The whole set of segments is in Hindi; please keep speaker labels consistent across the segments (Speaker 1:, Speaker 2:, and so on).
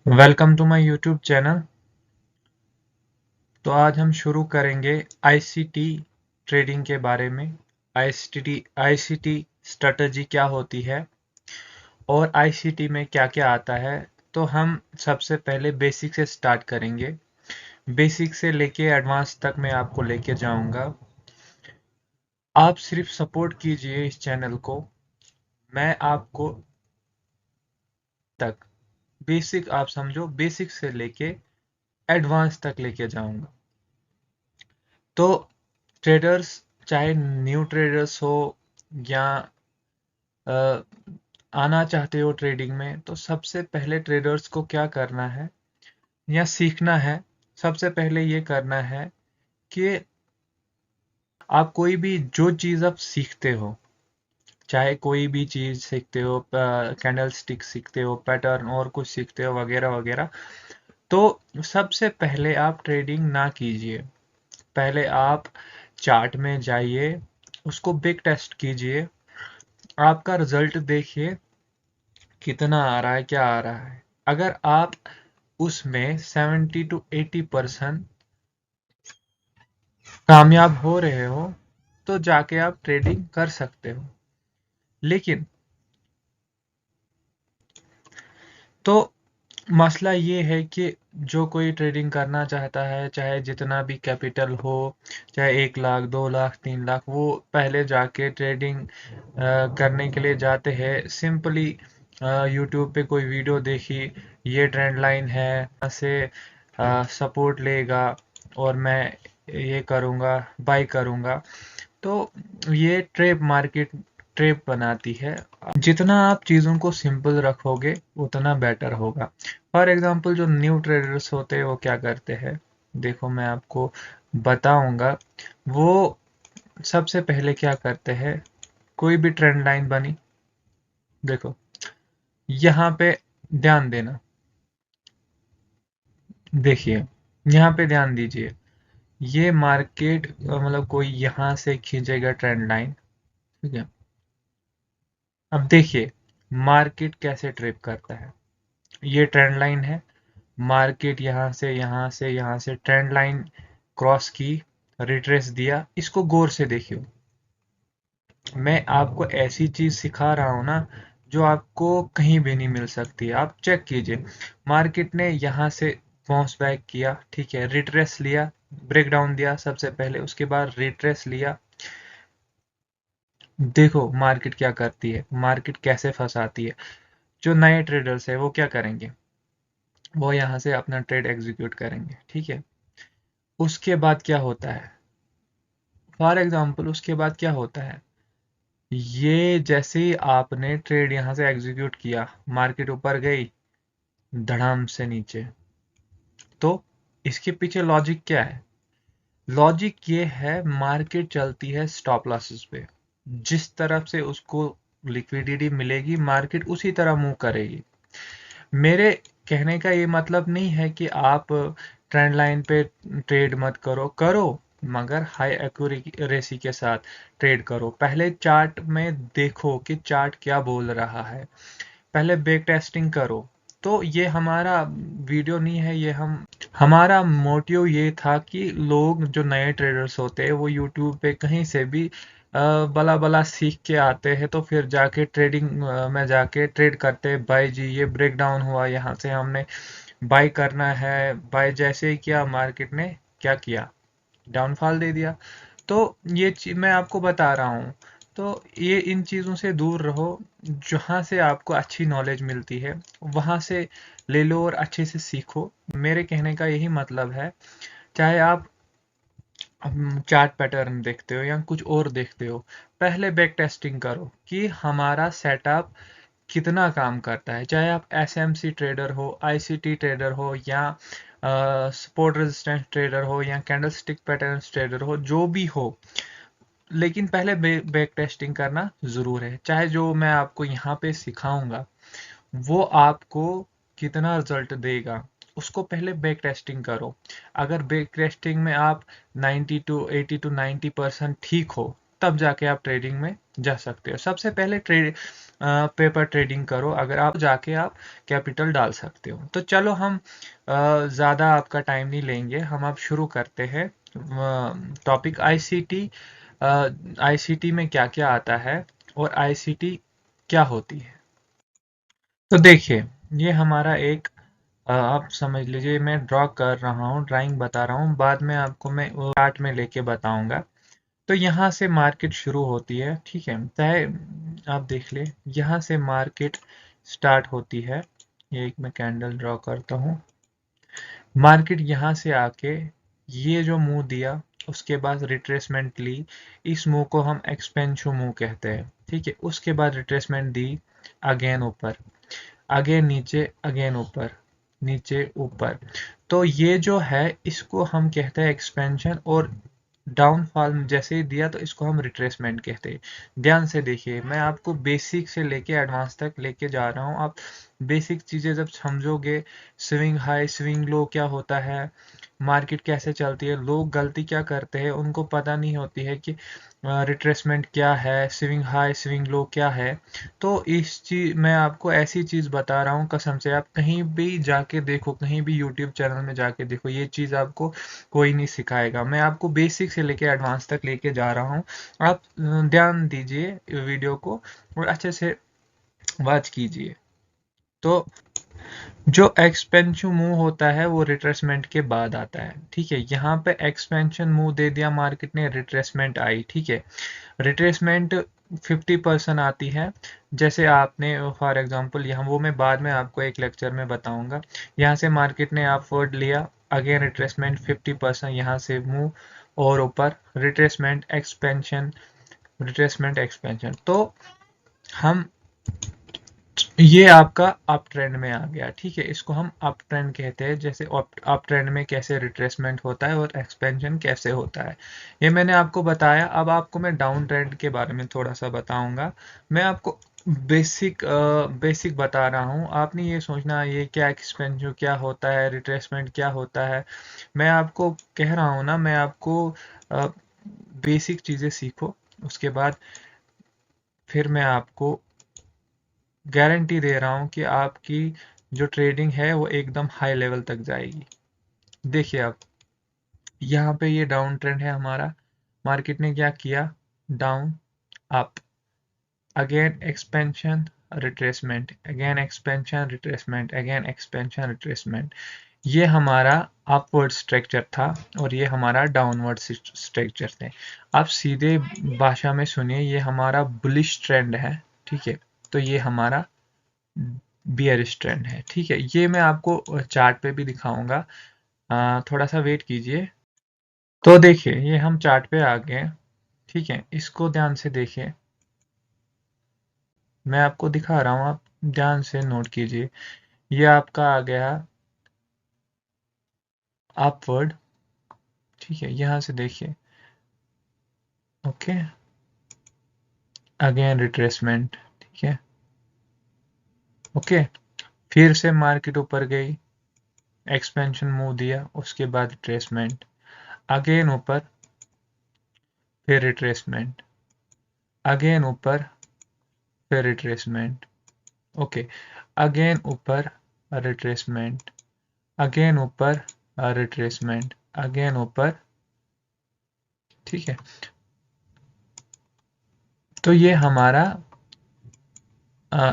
Speaker 1: Welcome to my YouTube channel. तो आज हम शुरू करेंगे आईसीटी ट्रेडिंग के बारे में। आईसीटी स्ट्रेटजी क्या होती है और आईसीटी में क्या क्या आता है। तो हम सबसे पहले बेसिक से स्टार्ट करेंगे। बेसिक से लेके एडवांस तक मैं आपको लेके जाऊंगा। आप सिर्फ सपोर्ट कीजिए इस चैनल को। मैं आपको तक बेसिक, आप समझो, बेसिक से लेके एडवांस तक लेके जाऊंगा। तो ट्रेडर्स, चाहे न्यू ट्रेडर्स हो या अ, आना चाहते हो ट्रेडिंग में, तो सबसे पहले ट्रेडर्स को क्या करना है या सीखना है। सबसे पहले ये करना है कि आप कोई भी जो चीज़ आप सीखते हो, चाहे कोई भी चीज़ सीखते हो, कैंडल स्टिक सीखते हो, पैटर्न और कुछ सीखते हो वगैरह वगैरह, तो सबसे पहले आप ट्रेडिंग ना कीजिए। पहले आप चार्ट में जाइए, उसको बिग टेस्ट कीजिए, आपका रिजल्ट देखिए कितना आ रहा है, क्या आ रहा है। अगर आप उसमें 70 to 80% कामयाब हो रहे हो तो जाके आप ट्रेडिंग कर सकते हो। लेकिन तो मसला ये है कि जो कोई ट्रेडिंग करना चाहता है, चाहे जितना भी कैपिटल हो, चाहे 1 लाख 2 लाख 3 लाख, वो पहले जाके ट्रेडिंग करने के लिए जाते हैं। सिंपली यूट्यूब पे कोई वीडियो देखी, ये ट्रेंड लाइन है, यहाँ से सपोर्ट लेगा और मैं ये करूँगा, बाई करूँगा। तो ये ट्रेप बनाती है। जितना आप चीज़ों को सिंपल रखोगे उतना बेटर होगा। फॉर एग्जांपल, जो न्यू ट्रेडर्स होते हैं वो क्या करते हैं, देखो मैं आपको बताऊंगा। वो सबसे पहले क्या करते हैं, कोई भी ट्रेंड लाइन बनी, देखो यहाँ पे ध्यान देना, देखिए यहाँ पे ध्यान दीजिए। ये मार्केट मतलब कोई यहाँ से खींचेगा ट्रेंड लाइन, ठीक है। अब देखिए मार्केट कैसे ट्रेप करता है। ये ट्रेंड लाइन है, मार्केट यहाँ से ट्रेंड लाइन क्रॉस की, रिट्रेस दिया, इसको गौर से देखियो। मैं आपको ऐसी चीज सिखा रहा हूं ना जो आपको कहीं भी नहीं मिल सकती। आप चेक कीजिए, मार्केट ने यहाँ से बाउंस बैक किया, ठीक है, रिट्रेस लिया, ब्रेक डाउन दिया सबसे पहले, उसके बाद रिट्रेस लिया। देखो मार्केट क्या करती है, मार्केट कैसे फंसाती है। जो नए ट्रेडर्स है वो क्या करेंगे, वो यहाँ से अपना ट्रेड एग्जीक्यूट करेंगे, ठीक है। उसके बाद क्या होता है, फॉर एग्जाम्पल उसके बाद क्या होता है, ये जैसे ही आपने ट्रेड यहाँ से एग्जीक्यूट किया, मार्केट ऊपर गई धड़ाम से नीचे, तो इसके पीछे लॉजिक क्या है। लॉजिक ये है, मार्केट चलती है स्टॉप लॉसेस पे। जिस तरफ से उसको लिक्विडिटी मिलेगी मार्केट उसी तरह मूव करेगी। मेरे कहने का ये मतलब नहीं है कि आप ट्रेंड लाइन पे ट्रेड मत करो, करो, मगर हाई एक्यूरेसी के साथ ट्रेड करो। पहले चार्ट में देखो कि चार्ट क्या बोल रहा है, पहले बैक टेस्टिंग करो। तो ये हमारा वीडियो नहीं है, ये हमारा मोटिव ये था कि लोग जो नए ट्रेडर्स होते हैं वो यूट्यूब पे कहीं से भी बला बला सीख के आते हैं, तो फिर जाके ट्रेडिंग में जाके ट्रेड करते हैं। भाई जी ये ब्रेक डाउन हुआ, यहाँ से हमने बाई करना है, बाई जैसे ही किया मार्केट ने क्या किया, डाउनफॉल दे दिया। तो ये चीज मैं आपको बता रहा हूँ। तो ये इन चीज़ों से दूर रहो। जहाँ से आपको अच्छी नॉलेज मिलती है वहाँ से ले लो और अच्छे से सीखो। मेरे कहने का यही मतलब है। चाहे आप चार्ट पैटर्न देखते हो या कुछ और देखते हो, पहले बैक टेस्टिंग करो कि हमारा सेटअप कितना काम करता है। चाहे आप एसएमसी ट्रेडर हो, आईसीटी ट्रेडर हो, या सपोर्ट रेजिस्टेंस ट्रेडर हो, या कैंडलस्टिक पैटर्न ट्रेडर हो, जो भी हो, लेकिन पहले बैक टेस्टिंग करना ज़रूर है। चाहे जो मैं आपको यहाँ पे सिखाऊंगा वो आपको कितना रिजल्ट देगा, उसको पहले बैक टेस्टिंग करो। अगर बैक टेस्टिंग में आप 90 to 80 to 90% ठीक हो, तब जाके आप ट्रेडिंग में जा सकते हो। सबसे पहले ट्रेड पेपर ट्रेडिंग करो, अगर आप जाके आप कैपिटल डाल सकते हो। तो चलो हम ज़्यादा आपका टाइम नहीं लेंगे, हम अब शुरू करते हैं टॉपिक आईसीटी। आईसीटी में क्या क्या आता है और आईसीटी क्या होती है। तो देखिए, ये हमारा एक आप समझ लीजिए, मैं ड्रॉ कर रहा हूँ, ड्राइंग बता रहा हूँ, बाद में आपको मैं चार्ट में लेके बताऊंगा। तो यहाँ से मार्केट शुरू होती है, ठीक है, चाहे आप देख ले, यहाँ से मार्केट स्टार्ट होती है। ये एक मैं कैंडल ड्रॉ करता हूँ। मार्केट यहाँ से आके ये जो मूव दिया, उसके बाद रिट्रेसमेंट ली, इस मूव को हम एक्सपेंशन मूव कहते हैं, ठीक है। उसके बाद रिट्रेसमेंट दी, अगेन ऊपर, अगेन नीचे, अगेन ऊपर, नीचे, ऊपर। तो ये जो है इसको हम कहते हैं एक्सपेंशन, और डाउनफॉल जैसे ही दिया तो इसको हम रिट्रेसमेंट कहते हैं। ध्यान से देखिए, मैं आपको बेसिक से लेके एडवांस तक लेके जा रहा हूँ। आप बेसिक चीज़ें जब समझोगे, स्विंग हाई स्विंग लो क्या होता है, मार्केट कैसे चलती है, लोग गलती क्या करते हैं, उनको पता नहीं होती है कि रिट्रेसमेंट क्या है, स्विंग हाई स्विंग लो क्या है। तो इस चीज मैं आपको ऐसी चीज बता रहा हूँ, कसम से आप कहीं भी जाके देखो, कहीं भी यूट्यूब चैनल में जाके देखो, ये चीज आपको कोई नहीं सिखाएगा। मैं आपको बेसिक से लेके एडवांस तक लेके जा रहा हूँ। आप ध्यान दीजिए वीडियो को और अच्छे से वॉच कीजिए। तो जो एक्सपेंशन मूव होता है वो रिट्रेसमेंट के बाद आता है, ठीक है। यहाँ पे एक्सपेंशन मूव दे दिया मार्केट ने, रिट्रेसमेंट आई, ठीक है। रिट्रेसमेंट 50% आती है, जैसे आपने फॉर एग्जांपल यहाँ, वो मैं बाद में आपको एक लेक्चर में बताऊंगा। यहाँ से मार्केट ने अपवर्ड लिया, अगेन रिट्रेसमेंट 50% यहाँ से मूव, और ऊपर रिट्रेसमेंट एक्सपेंशन, रिट्रेसमेंट एक्सपेंशन। तो हम, ये आपका अप ट्रेंड में आ गया, ठीक है। इसको हम अप ट्रेंड कहते हैं, जैसे अप ट्रेंड में कैसे रिट्रेसमेंट होता है और एक्सपेंशन कैसे होता है, ये मैंने आपको बताया। अब आपको मैं डाउन ट्रेंड के बारे में थोड़ा सा बताऊंगा। मैं आपको बेसिक बता रहा हूँ, आपने ये सोचना ये क्या एक्सपेंशन क्या होता है, रिट्रेसमेंट क्या होता है। मैं आपको कह रहा हूँ ना, मैं आपको बेसिक चीज़ें सीखो, उसके बाद फिर मैं आपको गारंटी दे रहा हूँ कि आपकी जो ट्रेडिंग है वो एकदम हाई लेवल तक जाएगी। देखिए आप, यहाँ पे ये डाउन ट्रेंड है हमारा, मार्केट ने क्या किया, down, up, again expansion, retracement, again expansion, retracement, again expansion, retracement. ये हमारा अपवर्ड स्ट्रक्चर था और ये हमारा डाउनवर्ड स्ट्रक्चर थे। आप सीधे भाषा में सुनिए, ये हमारा बुलिश ट्रेंड है, ठीक है। तो ये हमारा बियरिश ट्रेंड है, ठीक है। ये मैं आपको चार्ट पे भी दिखाऊंगा, थोड़ा सा वेट कीजिए। तो देखिए, ये हम चार्ट पे आ गए, ठीक है। इसको ध्यान से देखिए, मैं आपको दिखा रहा हूँ, आप ध्यान से नोट कीजिए। ये आपका आ गया अपवर्ड, ठीक है, यहाँ से देखिए, ओके, अगेन रिट्रेसमेंट, ठीक है, ओके। फिर से मार्केट ऊपर गई, एक्सपेंशन मूव दिया, उसके बाद रिट्रेसमेंट, अगेन ऊपर, फिर रिट्रेसमेंट, अगेन ऊपर, फिर रिट्रेसमेंट, ओके, अगेन ऊपर, रिट्रेसमेंट, अगेन ऊपर, रिट्रेसमेंट, अगेन ऊपर, ठीक है। तो ये हमारा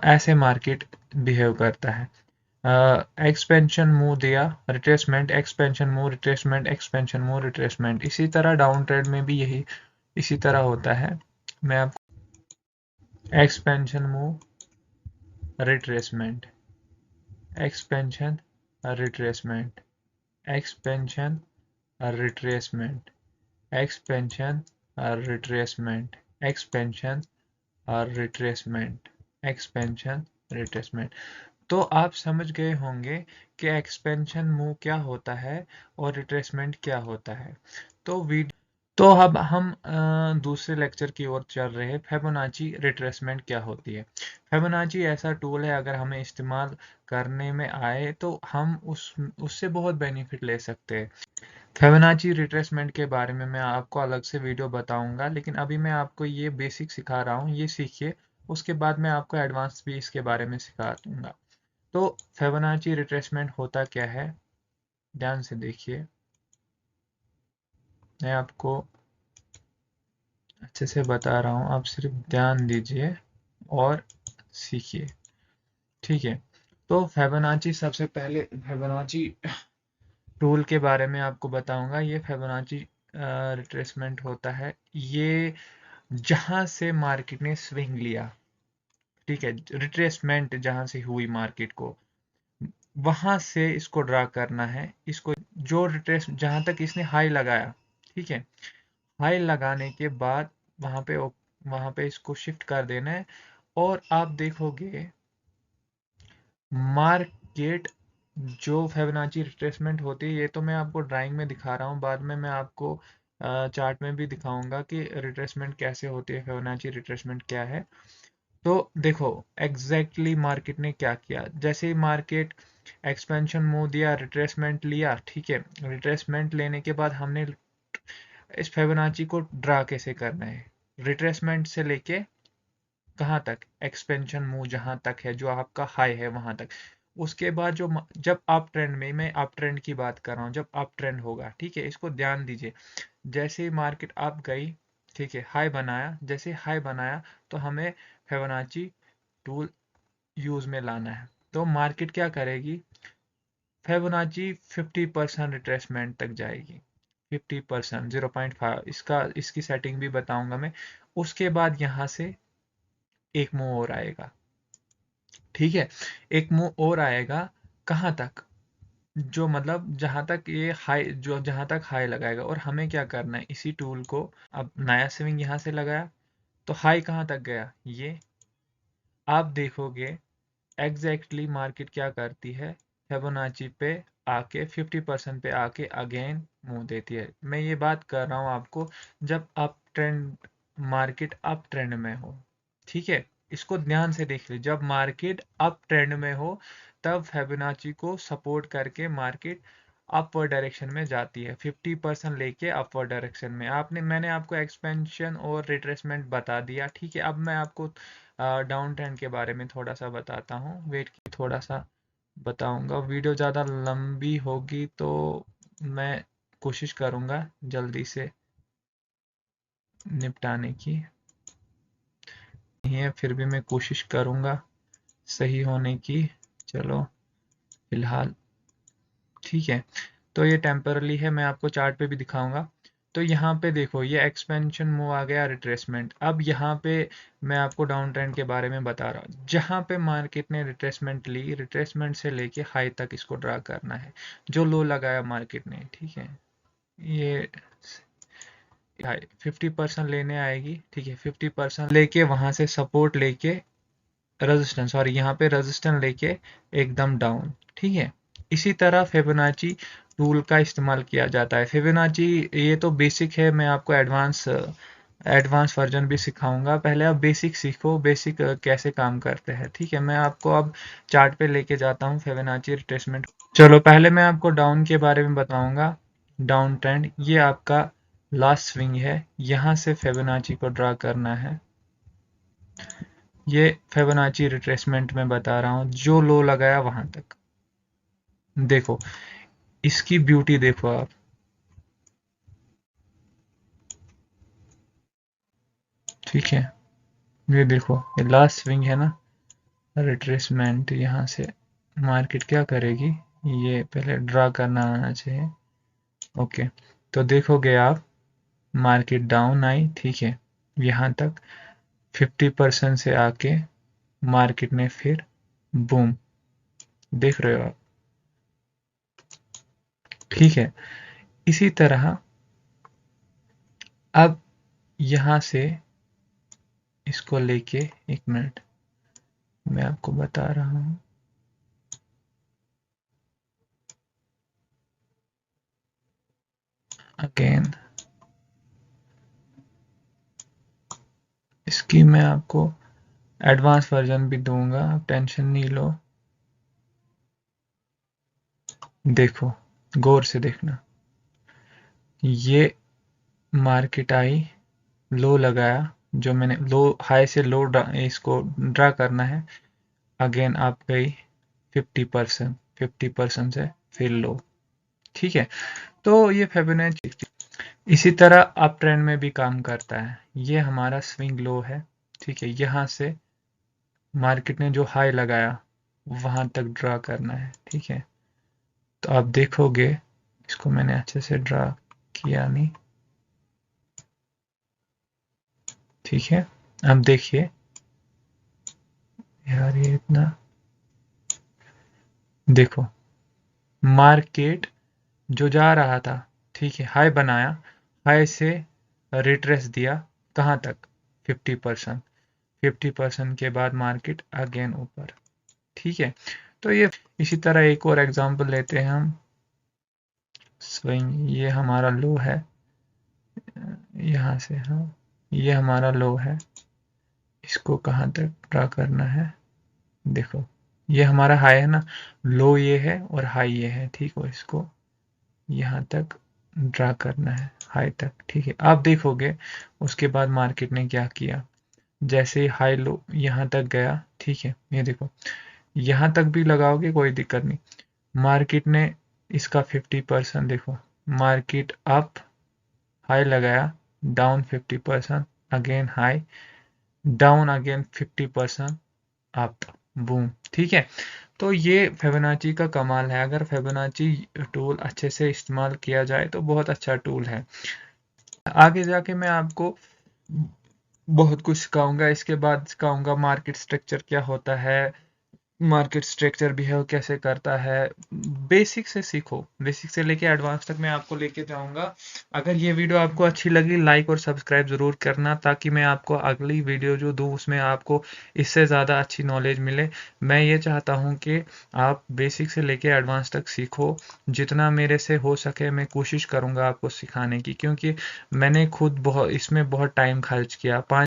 Speaker 1: ऐसे मार्केट बिहेव करता है। एक्सपेंशन मूव दिया, retracement, expansion move, retracement, expansion move, retracement. इसी तरह डाउन ट्रेंड में भी यही इसी तरह होता है। मैं आपको expansion move, retracement, expansion, retracement, expansion, retracement, expansion, retracement, expansion, retracement, expansion, retracement. तो आप समझ गए होंगे कि एक्सपेंशन मूव क्या होता है और रिट्रेसमेंट क्या होता है। तो तो अब हम दूसरे लेक्चर की ओर चल रहे हैं, फिबोनाची रिट्रेसमेंट क्या होती है। फिबोनाची ऐसा टूल है, अगर हमें इस्तेमाल करने में आए तो हम उससे बहुत बेनिफिट ले सकते हैं। फिबोनाची रिट्रेसमेंट के बारे में मैं आपको अलग से वीडियो बताऊंगा, लेकिन अभी मैं आपको ये बेसिक सिखा रहा हूँ, ये सीखिए, उसके बाद मैं आपको एडवांस भी इसके बारे में सिखा दूंगा। तो फिबोनाची रिट्रेसमेंट होता क्या है, ध्यान से देखिए, मैं आपको अच्छे से बता रहा हूँ, आप सिर्फ ध्यान दीजिए और सीखिए। ठीक है, तो फिबोनाची, सबसे पहले फिबोनाची टूल के बारे में आपको बताऊंगा। ये फिबोनाची रिट्रेसमेंट होता है, ये जहां से मार्केट ने स्विंग लिया, ठीक है, रिट्रेसमेंट जहां से हुई मार्केट को, वहां से इसको ड्रा करना है। इसको जो रिट्रेस जहां तक इसने हाई लगाया, ठीक है, हाई लगाने के बाद वहां पे इसको शिफ्ट कर देना है। और आप देखोगे मार्केट, जो फिबोनाची रिट्रेसमेंट होती है, ये तो मैं आपको ड्राइंग में दिखा रहा हूँ, बाद में मैं आपको चार्ट में भी दिखाऊंगा कि रिट्रेसमेंट कैसे होती है, फिबोनाची रिट्रेसमेंट क्या है। तो देखो एग्जैक्टली मार्केट ने क्या किया, जैसे ही मार्केट एक्सपेंशन मूव दिया, रिट्रेसमेंट लिया, ठीक है, रिट्रेसमेंट लेने के बाद हमने इस फिबोनाची को ड्रा कैसे करना है, रिट्रेसमेंट से लेके कहाँ तक, एक्सपेंशन मूव जहां तक है, जो आपका हाई है वहां तक। उसके बाद जब अप ट्रेंड में, मैं अप ट्रेंड की बात कर रहा हूँ, जब अप ट्रेंड होगा, ठीक है, इसको ध्यान दीजिए, जैसे ही मार्केट अप गई, ठीक है, हाई बनाया, जैसे हाई बनाया तो हमें फिबोनाची टूल यूज में लाना है। तो मार्केट क्या करेगी, फिबोनाची 50% रिट्रेसमेंट तक जाएगी, 50%, 0.5, इसकी सेटिंग भी बताऊंगा मैं। उसके बाद यहां से एक मूव और आएगा, ठीक है, एक मूव और आएगा, कहाँ तक, जो मतलब जहां तक ये हाई, जो जहां तक हाई लगाएगा, और हमें क्या करना है, इसी टूल को, अब नया स्विंग यहां से लगाया तो हाई कहाँ तक गया, ये आप देखोगे एग्जैक्टली मार्केट क्या करती है, फिबोनाची पे आके 50% पे आके अगेन मूव देती है। मैं ये बात कर रहा हूँ आपको जब up trend, market up trend में हो, ठीक है, इसको ध्यान से देख लीजिए, जब मार्केट अप ट्रेंड में हो तब फिबोनाची को सपोर्ट करके मार्केट अपवर्ड डायरेक्शन में जाती है, 50% लेके अपवर्ड डायरेक्शन में। मैंने आपको एक्सपेंशन और रिट्रेसमेंट बता दिया, ठीक है। अब मैं आपको डाउन ट्रेंड के बारे में थोड़ा सा बताता हूँ, वेट की, थोड़ा सा बताऊंगा, वीडियो ज़्यादा लंबी होगी तो मैं कोशिश करूंगा जल्दी से निपटाने की, नहीं है फिर भी मैं कोशिश करूंगा सही होने की। चलो फिलहाल ठीक है, तो ये टेम्परली है, मैं आपको चार्ट पे भी दिखाऊंगा। तो यहाँ पे देखो ये एक्सपेंशन मूव आ गया, रिट्रेसमेंट। अब यहाँ पे मैं आपको डाउन ट्रेंड के बारे में बता रहा हूँ, जहाँ पे मार्केट ने रिट्रेसमेंट ली, रिट्रेसमेंट से लेके हाई तक इसको ड्रा करना है, जो लो लगाया मार्केट ने, ठीक है, ये हाई 50% लेने आएगी, ठीक है, 50% लेके वहां से सपोर्ट लेके रेजिस्टेंस, और यहाँ पे रेजिस्टेंस लेके एकदम डाउन, ठीक है। इसी तरह फिबोनाची टूल का इस्तेमाल किया जाता है। फिबोनाची ये तो बेसिक है, मैं आपको एडवांस एडवांस वर्जन भी सिखाऊंगा, पहले आप बेसिक सीखो, बेसिक कैसे काम करते हैं, ठीक है। मैं आपको अब चार्ट पे लेके जाता हूँ फिबोनाची रिट्रेसमेंट। चलो पहले मैं आपको डाउन के बारे में बताऊंगा। डाउन ट्रेंड, ये आपका लास्ट स्विंग है, यहाँ से फिबोनाची को ड्रा करना है। ये फिबोनाची रिट्रेसमेंट में बता रहा हूँ, जो लो लगाया वहां तक। देखो इसकी ब्यूटी देखो आप, ठीक है, ये देखो, ये लास्ट स्विंग है ना, रिट्रेसमेंट। यहाँ से मार्केट क्या करेगी, ये पहले ड्रा करना आना चाहिए, ओके। तो देखोगे आप मार्केट डाउन आई, ठीक है, यहाँ तक 50% से आके मार्केट ने फिर बूम, देख रहे हो आप, ठीक है। इसी तरह अब यहाँ से इसको लेके, एक मिनट मैं आपको बता रहा हूँ, अगेन इसकी मैं आपको एडवांस वर्जन भी दूंगा, आप टेंशन नहीं लो। देखो गौर से देखना, ये मार्केट आई, लो लगाया, जो मैंने लो हाई से लो इसको ड्रा करना है, अगेन आप गई 50%, 50% से फिर लो। ठीक है, तो ये फिबोनाची इसी तरह अप ट्रेंड में भी काम करता है। ये हमारा स्विंग लो है, ठीक है, यहाँ से मार्केट ने जो हाई लगाया वहां तक ड्रा करना है। ठीक है, तो आप देखोगे, इसको मैंने अच्छे से ड्रा किया नहीं, ठीक है। अब देखिए यार, ये इतना, देखो मार्केट जो जा रहा था, ठीक है, हाई बनाया, हाई से रिट्रेस दिया, कहाँ तक, 50%, 50% के बाद मार्केट अगेन ऊपर। ठीक है, तो ये इसी तरह एक और एग्जांपल लेते हैं हम। स्विंग, ये हमारा लो है, यहाँ से हम, ये हमारा लो है, इसको कहाँ तक ड्रा करना है, देखो ये हमारा हाई है ना, लो ये है और हाई ये है, ठीक है, इसको यहाँ तक ड्रा करना है, हाई तक। ठीक है, आप देखोगे उसके बाद मार्केट ने क्या किया, जैसे हाई लो यहाँ तक गया, ठीक है, ये देखो यहाँ तक भी लगाओगे कोई दिक्कत नहीं, मार्केट ने इसका 50%, देखो मार्केट अप, हाई लगाया, down 50%, again high, down again 50%, up, boom. ठीक है, तो ये फिबोनाची का कमाल है। अगर फिबोनाची टूल अच्छे से इस्तेमाल किया जाए तो बहुत अच्छा टूल है। आगे जाके मैं आपको बहुत कुछ सिखाऊंगा, इसके बाद सिखाऊंगा मार्केट स्ट्रक्चर क्या होता है, मार्केट स्ट्रक्चर बिहेव कैसे करता है। बेसिक से सीखो, बेसिक से लेके एडवांस तक मैं आपको लेके जाऊंगा। अगर ये वीडियो आपको अच्छी लगी, लाइक और सब्सक्राइब ज़रूर करना, ताकि मैं आपको अगली वीडियो जो दूँ उसमें आपको इससे ज़्यादा अच्छी नॉलेज मिले। मैं ये चाहता हूँ कि आप बेसिक से लेके एडवांस तक सीखो, जितना मेरे से हो सके मैं कोशिश करूँगा आपको सिखाने की, क्योंकि मैंने खुद बहुत इसमें बहुत टाइम खर्च किया। 5